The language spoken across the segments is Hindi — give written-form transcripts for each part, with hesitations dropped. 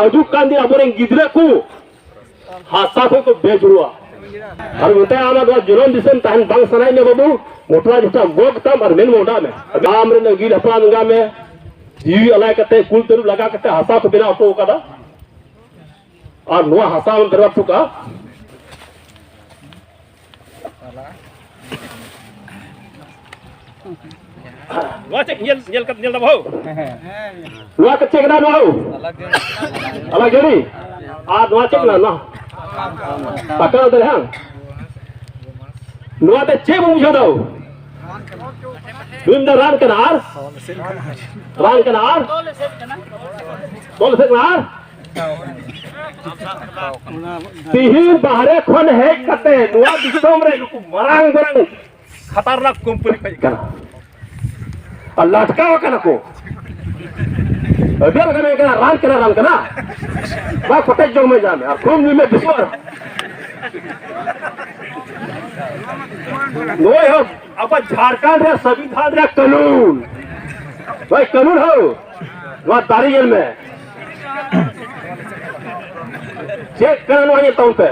हजूक कान दिन अब गिद्रे को हासा को बेजुआ और बताया आमा दो जुनोन दिसन तहन बांग सनाई ने बाबू मोटरा जुटा गोग तम और मेन मोटा में आम रे गिल हपलान गा में जीवी अलाय कते कुल तरू लगा कते हासा को बिना ऑटो कदा और नुआ हासा में दरवा चुका नुआ check nyel kat nyel tabau नुआ के चेक ना नुआ अलग गरी आ नुआ चेक ना पाका उधर हां नुआ ते चेक मुझे दो दुम द रान कनार तोल से कनार तिहिर बाहरे खन है कते नुआ दिसोम रे मरांग बरंग खतरनाक कंपनी पे कना और लटकाओ कना को अगर कने कना रान कना बा फटे जो में जाने और खून में बिस्वर नोय हो अब झारखंड रे संविधान रे कानून भाई कानून हो वहां दारी जेल में चेक करना है तो पे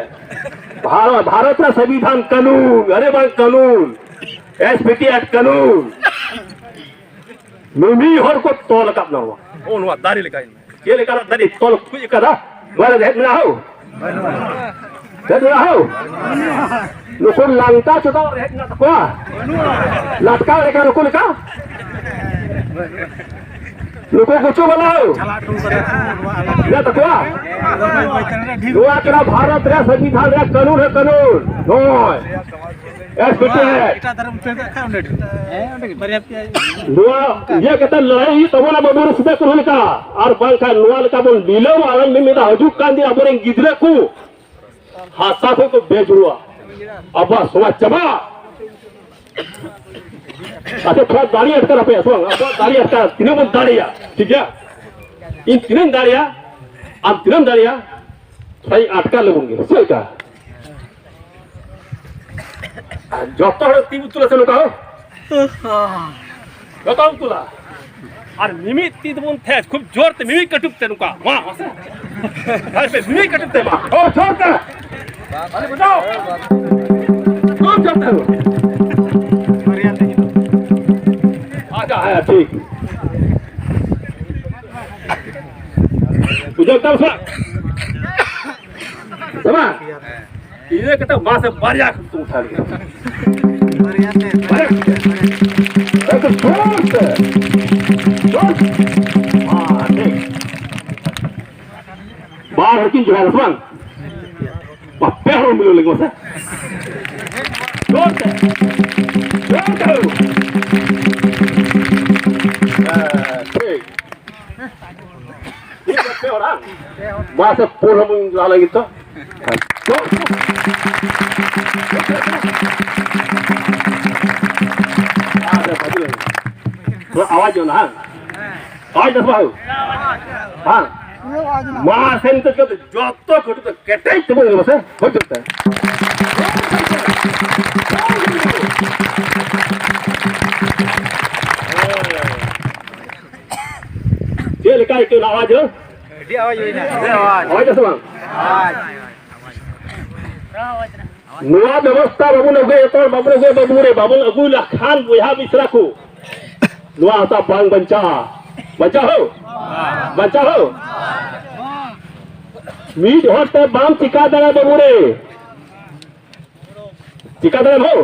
भारत रे संविधान कानून अरे भाई कानून एसपीटी एक्ट कानून मिमी हर को तोल का ना हुआ ओन हुआ दारी लिखा ये लिखा दारी तोल कुछ करा मारे देख ना हो नुकुल लांगता चुका रेट ना तको लटका लेका नुकुल का नुको कुछ बनाओ ना तको दुआ तेरा भारत रे संविधान रे कानून है कानून होय एसपीटी है दुआ ये कहता लड़ाई तबोला बबुर सुबह को का और बंका नुआ का बोल दिलो आलन में मेरा हजूक कान दी अबरे गिदरे को हासा को बेजुआ अब सुबह चबा अच्छा थोड़ा दाढ़ी अटकर पे सुन अब दाढ़ी अटकर तीनों को दाढ़िया ठीक है इन तीनों दाढ़िया अब तीनों दाढ़िया भाई अटका लगूंगे सही का जब तो तीन तुला से लुकाओ बताओ तुला और मिमी तीन बुन थे खूब जोर ते मिमी कटुकते नुका वाह अरे पे मिमी कटुकते वाह ओ छोड़ दे अरे बताओ कौन करता है आजा है ठीक तुझे तब सुना इधर कहता माँ से बारिया तुम उठा लिया बाहर हरकिन जो है रसवान पैरों मिलो लगे उसे माँ से पूरा मुझे ला लगी तो आवाज हो ना आवाज दस बाहु हाँ माँ से नहीं तो जो तो कुछ तो कहते ही तुम्हें बस हो सकता है ये लिखा है क्यों आवाज हो आवाज दस बाहु नुआ व्यवस्था बाबू ने गए तो बाबू ने अगुल खान बुझा बिसरा को नुआ होता बांग बचा हो मीट होते बाम चिका दे बाबू रे चिका दे हो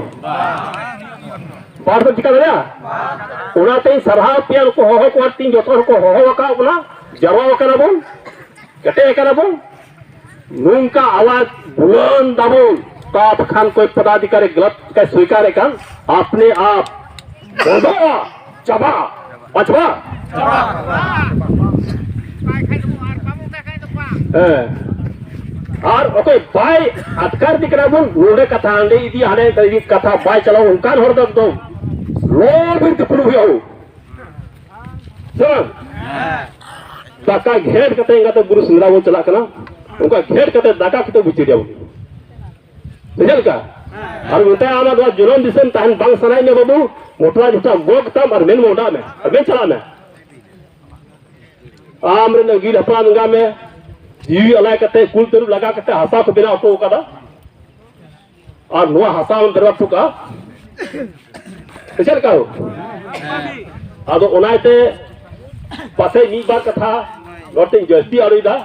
पार चिका दे उनाते सरहा पिया को हो को तीन जो को हो का अपना जवाब करा बोल कटे करा बोल नून का आवाज बुलंद दाबो तो आप खान कोई पदाधिकारी गलत का स्वीकार कर अपने आप चबा पचवा और ओके बाय अटकर दिकरा बोल नोडे कथा अंडे इदी आने तरी कथा बाय चलाओ उनका हर दब दो लोग भी तो पुरु हो सुन दाका घेर कतेंगा तो गुरु सुंदरा वो चला कना उनका घेर कते दाका कते बुची दिया बुझल का और बोलते आमा दो जुनोन दिसन तहन बांग सनाई ने बाबू मोटरा जुटा गोग तम और मेन मोटा में अबे चला में आमरे ने गिल हपलान गा में जीवी अलाय कते कुल तरुब लगा कते हसा को बिना तो कदा और नुआ हसा उन दरबार तुका चल का हो आदो ओनाइते पासे मी बार कथा नोटे जस्ती आड़ीदा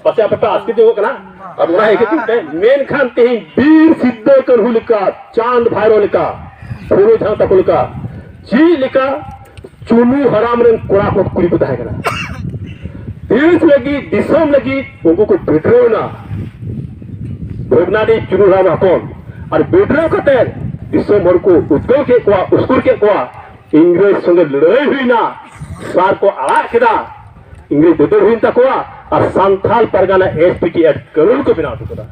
पासे आपे आस्की देगो कना और ओना हेके ते मेन खान ते वीर सिद्ध करहु लिका चांद भाइरो लिका पुरो झां तकुल का जी लिका चुनु हराम रन कोड़ा को कुली को ताहे कना देश लगी दिसम लगी उनको को बेटरो ना भोगनाडी चुनु हराम हकोन और बेटरो कते दिसम हर को उद्गो के कोआ उसकुर के कोआ इंग्रेज संगे लड़ाई हुई ना सार को आड़ा केदा इंग्रेज ददर हुई तकोआ और संथाल परगना एसपीटी एक्ट करोड़ को बिना टुकड़ा